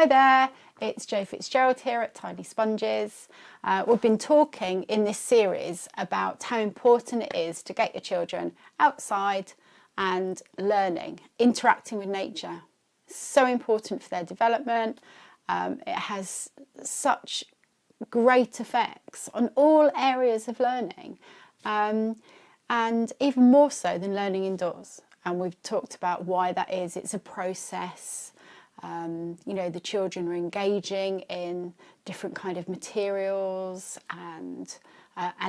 Hi there, it's Jo Fitzgerald here at Tiny Sponges. We've been talking in this series about how important it is to get your children outside and learning, interacting with nature. So important for their development. It has such great effects on all areas of learning, and even more so than learning indoors. And we've talked about why that is. It's a process. The children are engaging in different kind of materials and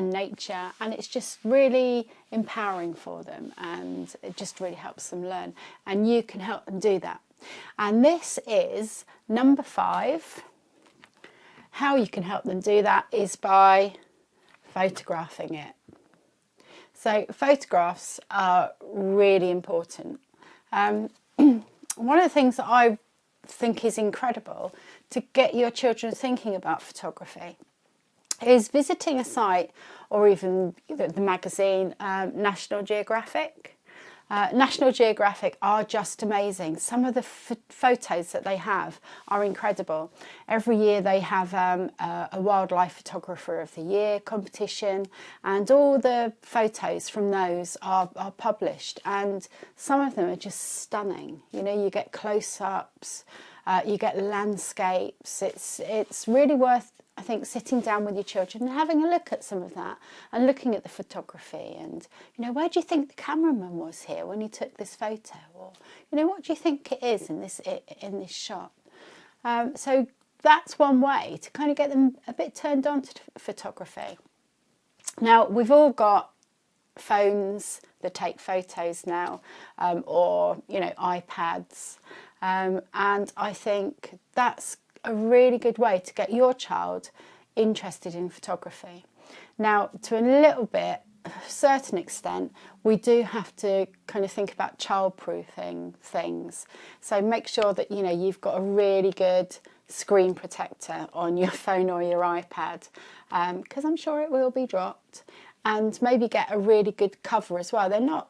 nature, and it's just really empowering for them, and it just really helps them learn, and you can help them do that. And this is number 5. How you can help them do that is by photographing it. So photographs are really important. One of the things that I think is incredible to get your children thinking about photography is visiting a site, or even the magazine National Geographic. National Geographic are just amazing. Some of the photos that they have are incredible. Every year they have a Wildlife Photographer of the Year competition, and all the photos from those are published, and some of them are just stunning. You get close-ups, you get landscapes. It's really worth, I think, sitting down with your children and having a look at some of that and looking at the photography, and where do you think the cameraman was here when he took this photo, or what do you think it is in this shot. So that's one way to kind of get them a bit turned on to photography. Now, we've all got phones that take photos now, or iPads, and I think that's a really good way to get your child interested in photography. Now, to a certain extent, we do have to kind of think about child-proofing things. So make sure that you've got a really good screen protector on your phone or your iPad, because I'm sure it will be dropped. And maybe get a really good cover as well. They're not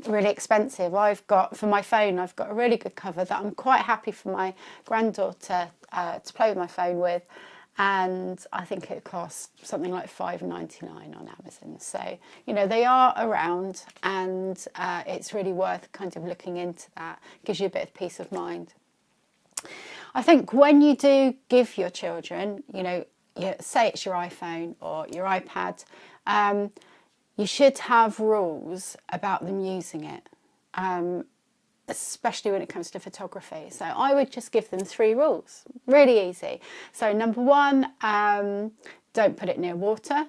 really expensive. For my phone, I've got a really good cover that I'm quite happy for my granddaughter to play with my phone with, and I think it costs something like $5.99 on Amazon. So they are around, and it's really worth kind of looking into that. Gives you a bit of peace of mind. I think when you do give your children, say it's your iPhone or your iPad, you should have rules about them using it, especially when it comes to photography. So I would just give them 3 rules, really easy. So number 1, don't put it near water.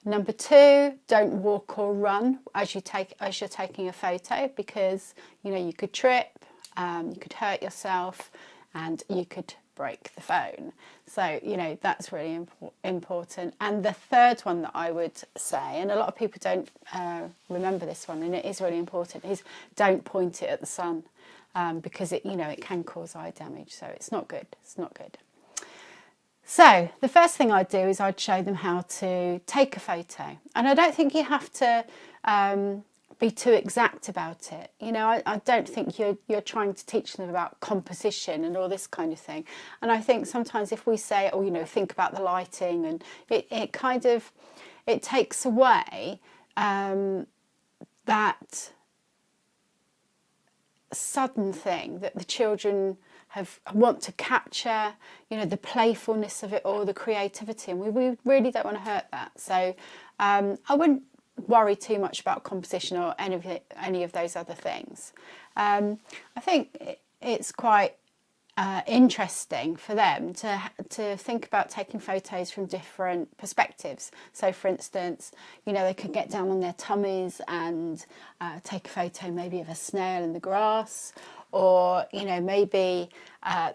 Number 2, don't walk or run as you're taking a photo, because you could trip, you could hurt yourself, and you could break the phone. So that's really important. And the third one that I would say, and a lot of people don't remember this one, and it is really important, is don't point it at the sun, because it can cause eye damage. So it's not good. So the first thing I'd do is I'd show them how to take a photo, and I don't think you have to be too exact about it. I don't think you're trying to teach them about composition and all this kind of thing. And I think sometimes if we say, think about the lighting, and it takes away that sudden thing that the children want to capture, the playfulness of it all, the creativity, and we really don't want to hurt that. So I wouldn't worry too much about composition or any of those other things. I think it's quite interesting for them to think about taking photos from different perspectives. So for instance, they could get down on their tummies and take a photo maybe of a snail in the grass, or maybe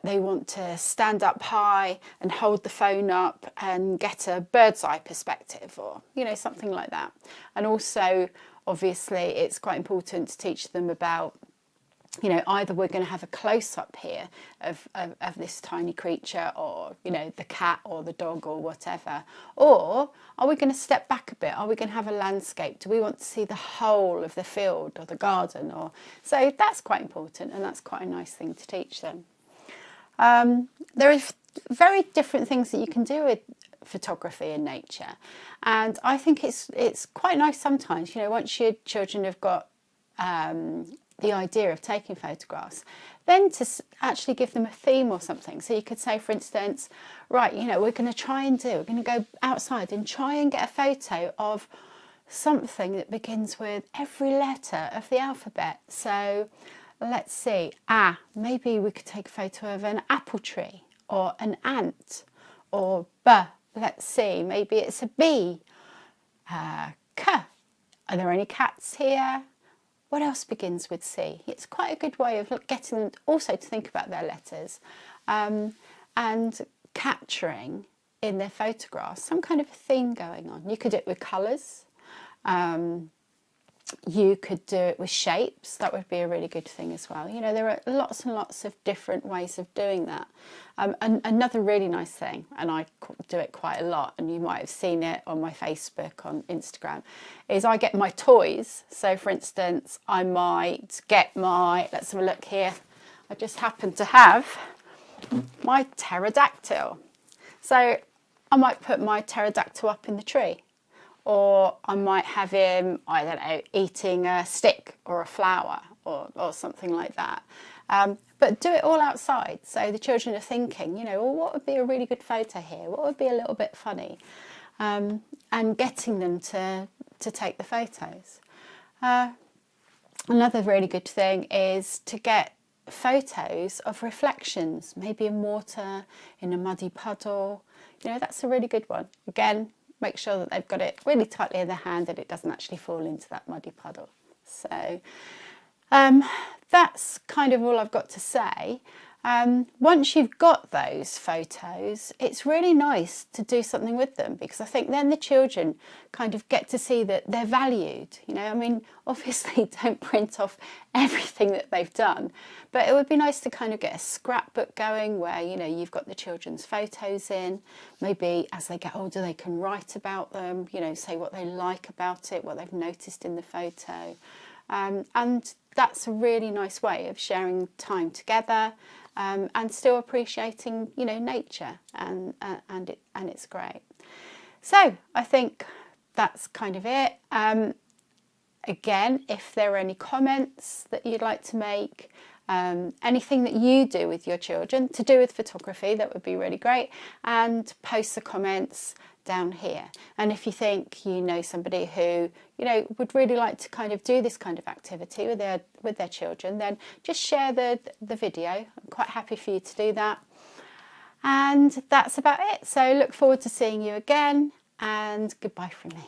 they want to stand up high and hold the phone up and get a bird's eye perspective, or something like that. And also, obviously, it's quite important to teach them about either we're going to have a close-up here of this tiny creature, or the cat or the dog or whatever, or are we going to step back a bit? Are we going to have a landscape? Do we want to see the whole of the field or the garden? So that's quite important, and that's quite a nice thing to teach them. There are very different things that you can do with photography in nature, and I think it's quite nice sometimes, you know, once your children have got the idea of taking photographs, then to actually give them a theme or something. So you could say, for instance, right, you know, we're going to go outside and try and get a photo of something that begins with every letter of the alphabet. So let's see, maybe we could take a photo of an apple tree or an ant, or let's see, maybe it's a bee. K, are there any cats here? What else begins with C? It's quite a good way of getting them also to think about their letters, and capturing in their photographs some kind of a theme going on. You could do it with colours. You could do it with shapes. That would be a really good thing as well. You know, there are lots and lots of different ways of doing that. And another really nice thing, and I do it quite a lot, and you might have seen it on my Facebook, on Instagram, is I get my toys. So for instance, I might get let's have a look here. I just happen to have my pterodactyl. So I might put my pterodactyl up in the tree. Or I might have him, I don't know, eating a stick or a flower or something like that. But do it all outside. So the children are thinking, you know, well, what would be a really good photo here? What would be a little bit funny? And getting them to take the photos. Another really good thing is to get photos of reflections, maybe in water, in a muddy puddle. You know, that's a really good one. Again, make sure that they've got it really tightly in their hand and it doesn't actually fall into that muddy puddle. So that's kind of all I've got to say. Once you've got those photos, it's really nice to do something with them, because I think then the children kind of get to see that they're valued. You know, I mean, obviously don't print off everything that they've done, but it would be nice to kind of get a scrapbook going where, you know, you've got the children's photos in. Maybe as they get older, they can write about them, you know, say what they like about it, what they've noticed in the photo. And that's a really nice way of sharing time together, and still appreciating, you know, nature, and it's great. So I think that's kind of it. Again, if there are any comments that you'd like to make, anything that you do with your children to do with photography, that would be really great, and post the comments down here. And if you think you know somebody who, you know, would really like to kind of do this kind of activity with their children, then just share the video. I'm quite happy for you to do that. And that's about it. So look forward to seeing you again, and goodbye from me.